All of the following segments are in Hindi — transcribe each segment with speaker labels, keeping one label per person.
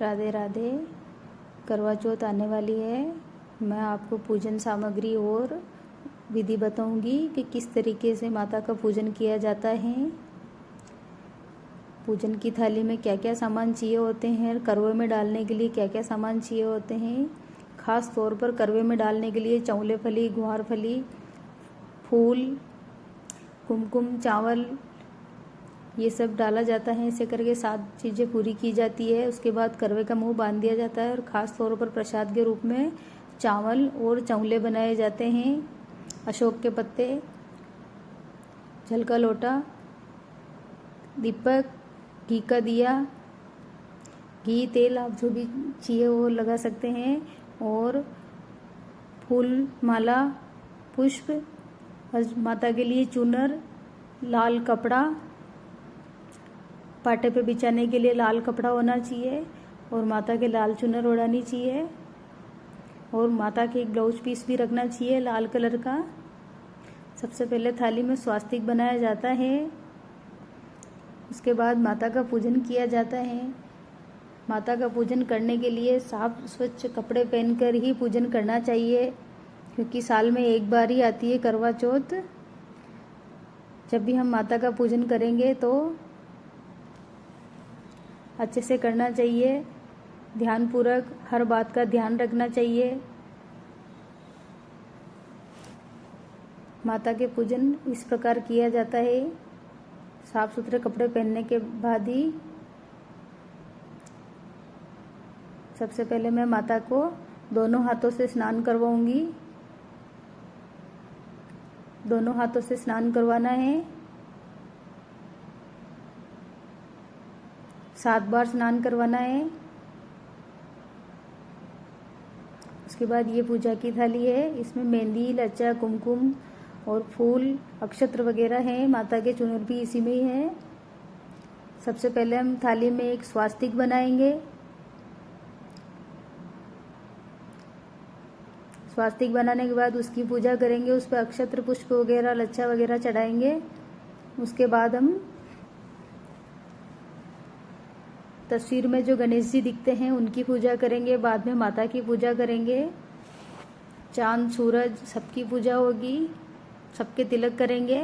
Speaker 1: राधे राधे। करवा चौथ आने वाली है। मैं आपको पूजन सामग्री और विधि बताऊंगी कि किस तरीके से माता का पूजन किया जाता है। पूजन की थाली में क्या क्या सामान चाहिए होते हैं, करवे में डालने के लिए क्या क्या सामान चाहिए होते हैं। ख़ास तौर पर करवे में डालने के लिए चौले फली, गुआर फली, फूल, कुमकुम, चावल, ये सब डाला जाता है। ऐसे करके 7 चीज़ें पूरी की जाती है। उसके बाद करवे का मुंह बांध दिया जाता है और ख़ास तौर पर प्रसाद के रूप में चावल और चौले बनाए जाते हैं। अशोक के पत्ते, जल का लोटा, दीपक, घी का दिया, घी, तेल, आप जो भी चाहिए वो लगा सकते हैं। और फूल, माला, पुष्प और माता के लिए चूनर, लाल कपड़ा, पाटे पे बिछाने के लिए लाल कपड़ा होना चाहिए और माता के लाल चुनर ओढ़ानी चाहिए और माता के एक ब्लाउज पीस भी रखना चाहिए लाल कलर का। सबसे पहले थाली में स्वास्तिक बनाया जाता है। उसके बाद माता का पूजन किया जाता है। माता का पूजन करने के लिए साफ स्वच्छ कपड़े पहनकर ही पूजन करना चाहिए, क्योंकि साल में एक बार ही आती है करवा चौथ। जब भी हम माता का पूजन करेंगे तो अच्छे से करना चाहिए, ध्यानपूर्वक हर बात का ध्यान रखना चाहिए। माता के पूजन इस प्रकार किया जाता है। साफ सुथरे कपड़े पहनने के बाद ही सबसे पहले मैं माता को दोनों हाथों से स्नान करवाऊंगी। दोनों हाथों से स्नान करवाना है। 7 बार स्नान करवाना है। उसके बाद ये पूजा की थाली है। इसमें मेहंदी, लच्चा, कुमकुम और फूल, अक्षत्र वगैरह हैं। माता के चुनर भी इसी में ही है। सबसे पहले हम थाली में एक स्वास्तिक बनाएंगे। स्वास्तिक बनाने के बाद उसकी पूजा करेंगे। उस पर अक्षत्र, पुष्प वगैरह, लच्छा वगैरह चढ़ाएंगे। उसके बाद हम तस्वीर में जो गणेश जी दिखते हैं उनकी पूजा करेंगे। बाद में माता की पूजा करेंगे। चांद, सूरज, सबकी पूजा होगी। सबके तिलक करेंगे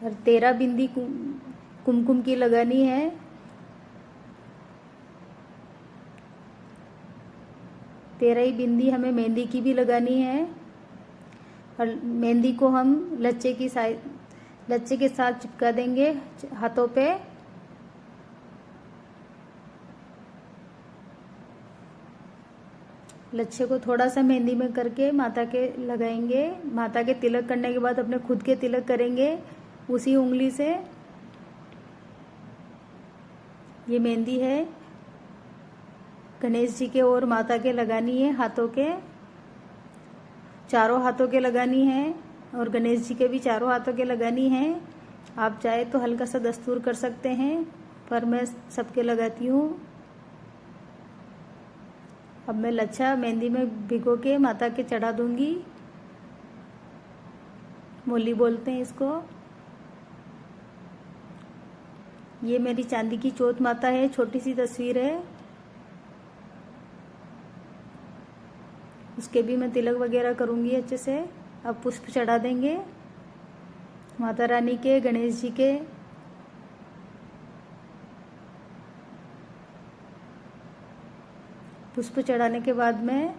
Speaker 1: और 13 बिंदी कुमकुम की लगानी है। तेरह ही बिंदी हमें मेहंदी की भी लगानी है और मेहंदी को हम लच्चे के साथ चिपका देंगे हाथों पे। लच्छे को थोड़ा सा मेहंदी में करके माता के लगाएंगे। माता के तिलक करने के बाद अपने खुद के तिलक करेंगे उसी उंगली से। ये मेहंदी है गणेश जी के और माता के लगानी है, हाथों के, चारों हाथों के लगानी है और गणेश जी के भी चारों हाथों के लगानी है। आप चाहे तो हल्का सा दस्तूर कर सकते हैं, पर मैं सबके लगाती हूँ। अब मैं लच्छा मेहंदी में भिगो के माता के चढ़ा दूंगी। मोली बोलते हैं इसको। ये मेरी चांदी की चौथ माता है, छोटी सी तस्वीर है। उसके भी मैं तिलक वगैरह करूंगी अच्छे से। अब पुष्प चढ़ा देंगे माता रानी के, गणेश जी के। पुष्प चढ़ाने के बाद मैं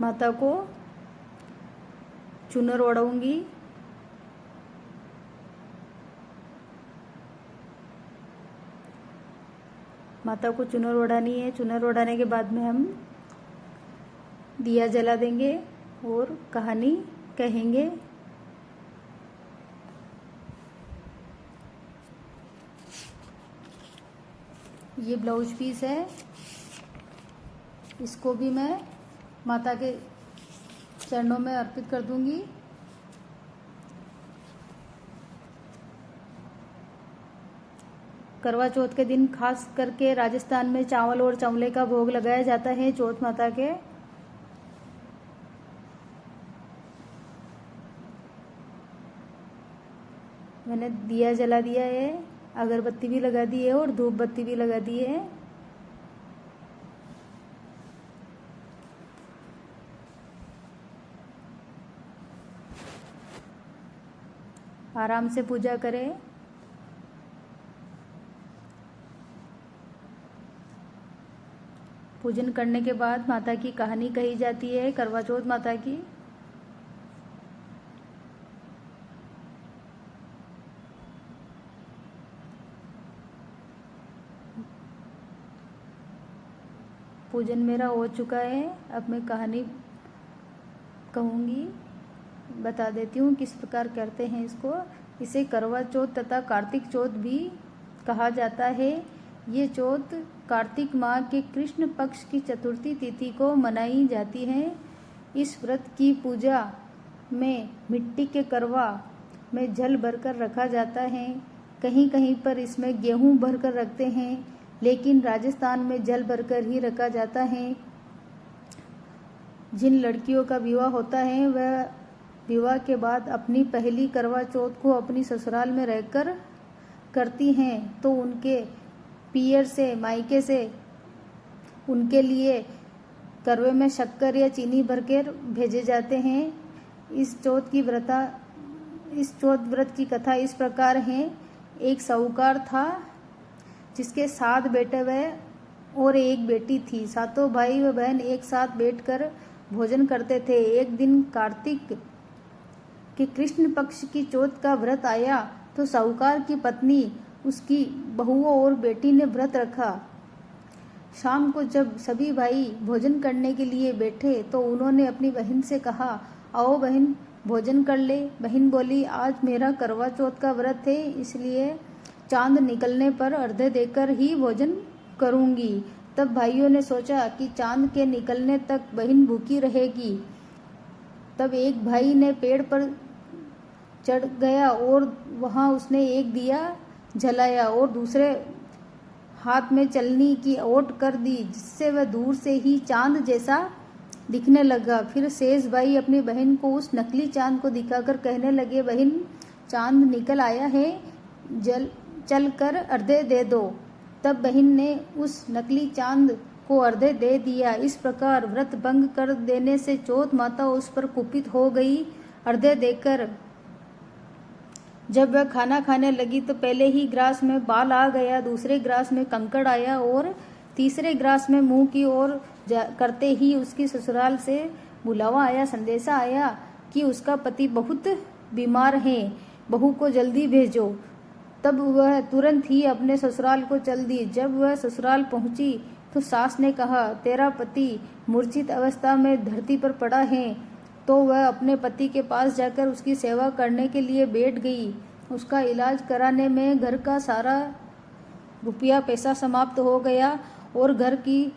Speaker 1: माता को चुनर ओढ़ाऊंगी। माता को चुनर ओढ़ानी है। चुनर ओढ़ाने के बाद में हम दिया जला देंगे और कहानी कहेंगे। ये ब्लाउज पीस है, इसको भी मैं माता के चरणों में अर्पित कर दूंगी। करवा चौथ के दिन खास करके राजस्थान में चावल और चौले का भोग लगाया जाता है चौथ माता के। मैंने दिया जला दिया है, अगरबत्ती भी लगा दी है और धूप बत्ती भी लगा दी है। आराम से पूजा करें। पूजन करने के बाद माता की कहानी कही जाती है, करवा चौथ माता की। पूजन मेरा हो चुका है, अब मैं कहानी कहूँगी, बता देती हूँ किस प्रकार करते हैं इसको। इसे करवा चौथ तथा कार्तिक चौथ भी कहा जाता है। ये चौथ कार्तिक माह के कृष्ण पक्ष की चतुर्थी तिथि को मनाई जाती है। इस व्रत की पूजा में मिट्टी के करवा में जल भरकर रखा जाता है। कहीं कहीं पर इसमें गेहूं भरकर रखते हैं, लेकिन राजस्थान में जल भरकर ही रखा जाता है। जिन लड़कियों का विवाह होता है वह विवाह के बाद अपनी पहली करवा चौथ को अपनी ससुराल में रहकर करती हैं, तो उनके पियर से, मायके से उनके लिए करवे में शक्कर या चीनी भरकर भेजे जाते हैं। इस चौथ व्रत की कथा इस प्रकार है। एक साहूकार था जिसके 7 बेटे व और एक बेटी थी। सातों भाई व बहन एक साथ बैठकर भोजन करते थे। एक दिन कार्तिक के कृष्ण पक्ष की चौथ का व्रत आया तो साहूकार की पत्नी, उसकी बहुओं और बेटी ने व्रत रखा। शाम को जब सभी भाई भोजन करने के लिए बैठे तो उन्होंने अपनी बहन से कहा, आओ बहन भोजन कर ले। बहन बोली, आज मेरा करवा चौथ का व्रत है, इसलिए चांद निकलने पर अर्घ्य देकर ही भोजन करूंगी। तब भाइयों ने सोचा कि चांद के निकलने तक बहन भूखी रहेगी। तब एक भाई ने पेड़ पर चढ़ गया और वहां उसने एक दिया जलाया और दूसरे हाथ में चलनी की ओट कर दी, जिससे वह दूर से ही चांद जैसा दिखने लगा। फिर शेष भाई अपनी बहन को उस नकली चांद को दिखाकर कहने लगे, बहन चांद निकल आया है, चल कर अर्घ्य दे दो। तब बहन ने उस नकली चांद को अर्घ्य दे दिया। इस प्रकार व्रत भंग कर देने से चौथ माता उस पर कुपित हो गई। अर्घ्य देकर जब वह खाना खाने लगी तो पहले ही ग्रास में बाल आ गया, दूसरे ग्रास में कंकड़ आया और तीसरे ग्रास में मुंह की ओर करते ही उसकी ससुराल से बुलावा आया, संदेशा आया कि उसका पति बहुत बीमार है, बहू को जल्दी भेजो। तब वह तुरंत ही अपने ससुराल को चल दी। जब वह ससुराल पहुंची तो सास ने कहा, तेरा पति मूर्छित अवस्था में धरती पर पड़ा है। तो वह अपने पति के पास जाकर उसकी सेवा करने के लिए बैठ गई। उसका इलाज कराने में घर का सारा रुपया पैसा समाप्त हो गया और घर की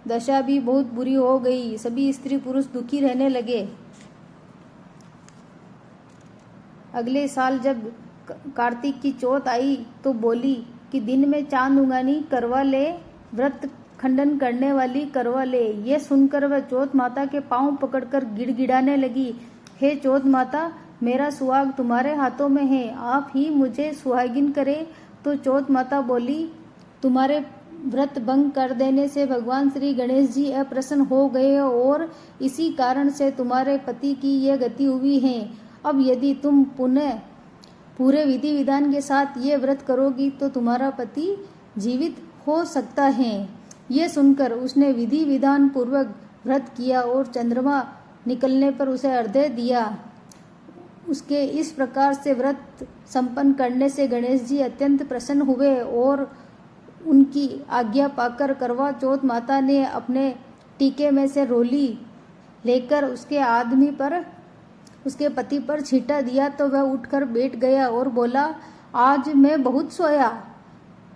Speaker 1: दशा भी बहुत बुरी हो गई। सभी स्त्री पुरुष दुखी रहने लगे। अगले साल जब कार्तिक की चौथ आई तो बोली कि दिन में चांद उगानी करवा ले, व्रत खंडन करने वाली करवा ले। ये सुनकर वह चौथ माता के पांव पकड़कर गिड़गिड़ाने लगी, हे चौथ माता, मेरा सुहाग तुम्हारे हाथों में है, आप ही मुझे सुहागिन करे। तो चौथ माता बोली, तुम्हारे व्रत भंग कर देने से भगवान श्री गणेश जी अप्रसन्न हो गए और इसी कारण से तुम्हारे पति की यह गति हुई है। अब यदि तुम पुनः पूरे विधि विधान के साथ ये व्रत करोगी तो तुम्हारा पति जीवित हो सकता है। ये सुनकर उसने विधि विधान पूर्वक व्रत किया और चंद्रमा निकलने पर उसे अर्घ्य दिया। उसके इस प्रकार से व्रत संपन्न करने से गणेश जी अत्यंत प्रसन्न हुए और उनकी आज्ञा पाकर करवा चौथ माता ने अपने टीके में से रोली लेकर उसके पति पर छींटा दिया तो वह उठकर बैठ गया और बोला, आज मैं बहुत सोया।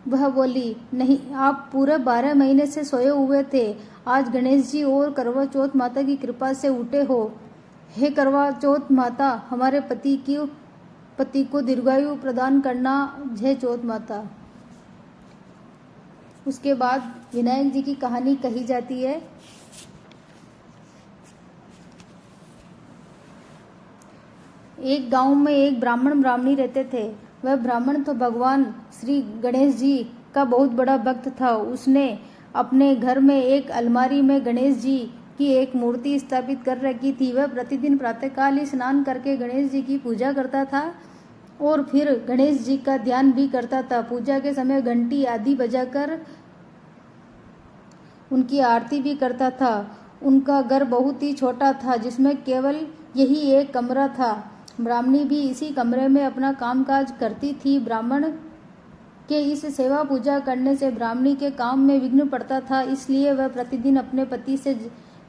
Speaker 1: वह बोली, नहीं, आप पूरे 12 महीने से सोए हुए थे, आज गणेश जी और करवा चौथ माता की कृपा से उठे हो। हे करवा चौथ माता, हमारे पति को दीर्घायु प्रदान करना, जय चौथ माता। उसके बाद विनायक जी की कहानी कही जाती है। एक गांव में एक ब्राह्मण ब्राह्मणी रहते थे। वह ब्राह्मण तो भगवान श्री गणेश जी का बहुत बड़ा भक्त था। उसने अपने घर में एक अलमारी में गणेश जी की एक मूर्ति स्थापित कर रखी थी। वह प्रतिदिन प्रातःकाल ही स्नान करके गणेश जी की पूजा करता था। और फिर गणेश जी का ध्यान भी करता था। पूजा के समय घंटी आदि बजाकर उनकी आरती भी करता था। उनका घर बहुत ही छोटा था, जिसमें केवल यही एक कमरा था। ब्राह्मणी भी इसी कमरे में अपना कामकाज करती थी। ब्राह्मण के इस सेवा पूजा करने से ब्राह्मणी के काम में विघ्न पड़ता था, इसलिए वह प्रतिदिन अपने पति से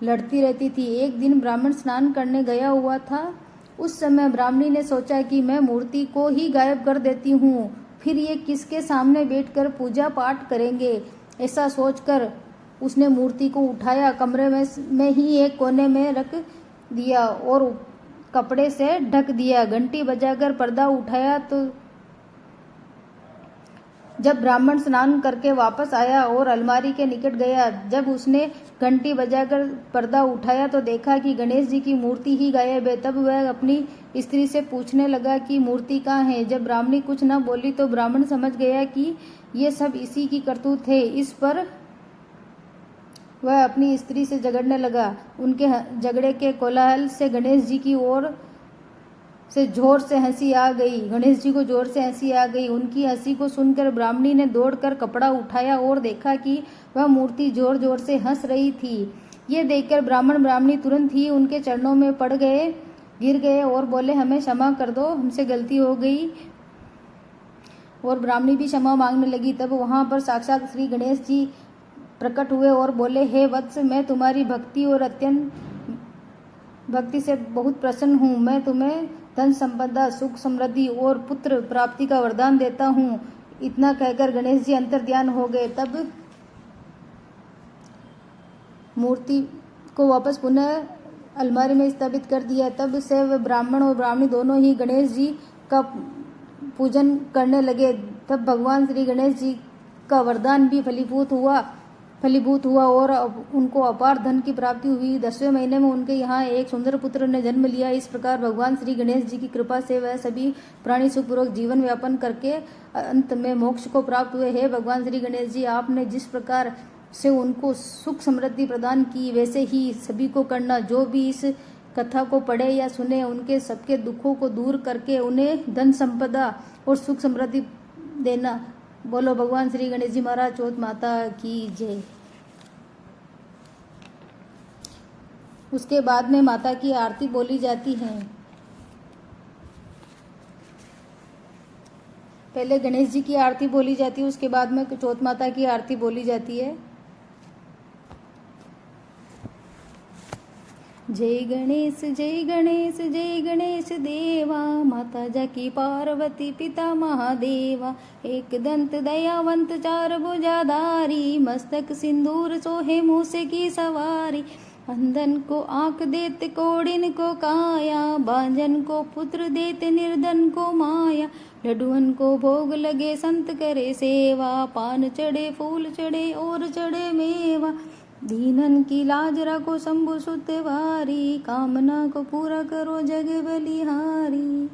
Speaker 1: लड़ती रहती थी। एक दिन ब्राह्मण स्नान करने गया हुआ था। उस समय ब्राह्मणी ने सोचा कि मैं मूर्ति को ही गायब कर देती हूँ, फिर ये किसके सामने बैठकर पूजा पाठ करेंगे। ऐसा सोचकर उसने मूर्ति को उठाया, कमरे में ही एक कोने में रख दिया और कपड़े से ढक दिया। घंटी बजाकर पर्दा उठाया तो जब ब्राह्मण स्नान करके वापस आया और अलमारी के निकट गया, जब उसने घंटी बजाकर पर्दा उठाया तो देखा कि गणेश जी की मूर्ति ही गायब है। तब वह अपनी स्त्री से पूछने लगा कि मूर्ति कहाँ है। जब ब्राह्मणी कुछ न बोली तो ब्राह्मण समझ गया कि ये सब इसी की करतूत है। इस पर वह अपनी स्त्री से झगड़ने लगा। उनके झगड़े के कोलाहल से गणेश जी की ओर से जोर से हंसी आ गई। गणेश जी को जोर से हंसी आ गई। उनकी हंसी को सुनकर ब्राह्मणी ने दौड़कर कपड़ा उठाया और देखा कि वह मूर्ति जोर जोर से हंस रही थी। ये देखकर ब्राह्मण ब्राह्मणी तुरंत ही उनके चरणों में पड़ गए, गिर गए और बोले, हमें क्षमा कर दो, हमसे गलती हो गई। और ब्राह्मणी भी क्षमा मांगने लगी। तब वहां पर साक्षात श्री गणेश जी प्रकट हुए और बोले, हे वत्स, मैं तुम्हारी भक्ति और अत्यंत भक्ति से बहुत प्रसन्न हूँ। मैं तुम्हें धन संपदा, सुख समृद्धि और पुत्र प्राप्ति का वरदान देता हूँ। इतना कहकर गणेश जी अंतर्ध्यान हो गए। तब मूर्ति को वापस पुनः अलमारी में स्थापित कर दिया। तब से वह ब्राह्मण और ब्राह्मणी दोनों ही गणेश जी का पूजन करने लगे। तब भगवान श्री गणेश जी का वरदान भी फलीभूत हुआ और उनको अपार धन की प्राप्ति हुई। 10वें महीने में उनके यहाँ एक सुंदर पुत्र ने जन्म लिया। इस प्रकार भगवान श्री गणेश जी की कृपा से वह सभी प्राणी सुखपूर्वक जीवन व्यापन करके अंत में मोक्ष को प्राप्त हुए। हे भगवान श्री गणेश जी, आपने जिस प्रकार से उनको सुख समृद्धि प्रदान की, वैसे ही सभी को करना। जो भी इस कथा को पढ़े या सुने, उनके सबके दुखों को दूर करके उन्हें धन संपदा और सुख समृद्धि देना। बोलो भगवान श्री गणेश जी महाराज, चौथ माता की जय। उसके बाद में माता की आरती बोली जाती है। पहले गणेश जी की आरती बोली जाती है, उसके बाद में चौथ माता की आरती बोली जाती है। जय गणेश जय गणेश जय गणेश देवा, माता जाकी पार्वती पिता महादेवा। एक दंत दयावंत चार भुजाधारी, मस्तक सिंदूर सोहे मूसे की सवारी। अंधन को आंख देते कोड़िन को काया, बांझन को पुत्र देते निर्धन को माया। लड्डुअन को भोग लगे संत करे सेवा, पान चढ़े फूल चढ़े और चढ़े मेवा। दीनन की लाज रखो शंभु सुत वारी, कामना को पूरा करो जग बलिहारी।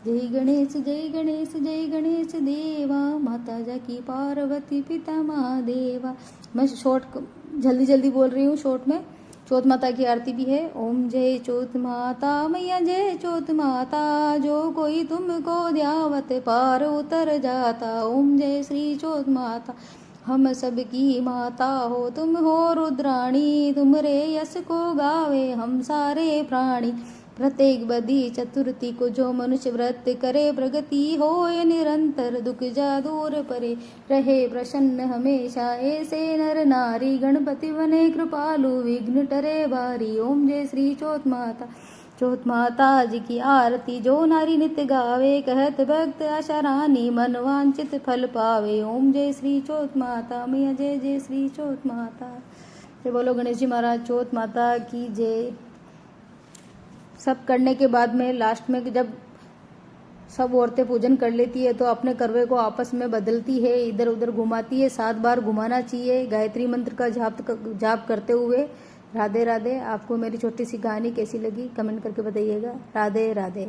Speaker 1: जय गणेश जय गणेश जय गणेश देवा, माता जाकी पार्वती पिता महादेवा। मैं जल्दी जल्दी बोल रही हूँ शॉर्ट में। चौथ माता की आरती भी है। ओम जय चौथ माता मैया जय चौथ माता, जो कोई तुमको ध्यावत पार उतर जाता। ओम जय श्री चौथ माता, हम सबकी माता हो तुम हो रुद्राणी, तुमरे यश को गावे हम सारे प्राणी। प्रत्येक बदी चतुर्थी को जो मनुष्य व्रत करे, प्रगति होए निरंतर दुख जा दूर परे। रहे प्रसन्न हमेशा ऐसे नर नारी, गणपति बने कृपालु विघ्न टरे भारी। ओम जय श्री चौथ माता, चौथ माता जी की आरती जो नारी नित्य गावे, कहत भक्त आशा रानी मन वांछित फल पावे। ओम जय श्री चौथ माता मैया जय जय श्री चौथ माता। जय बोलो गणेश जी महाराज, चौथ माता की जय। सब करने के बाद में लास्ट में जब सब औरतें पूजन कर लेती है तो अपने करवे को आपस में बदलती है, इधर उधर घुमाती है। 7 बार घुमाना चाहिए गायत्री मंत्र का जाप करते हुए। राधे राधे। आपको मेरी छोटी सी कहानी कैसी लगी कमेंट करके बताइएगा। राधे राधे।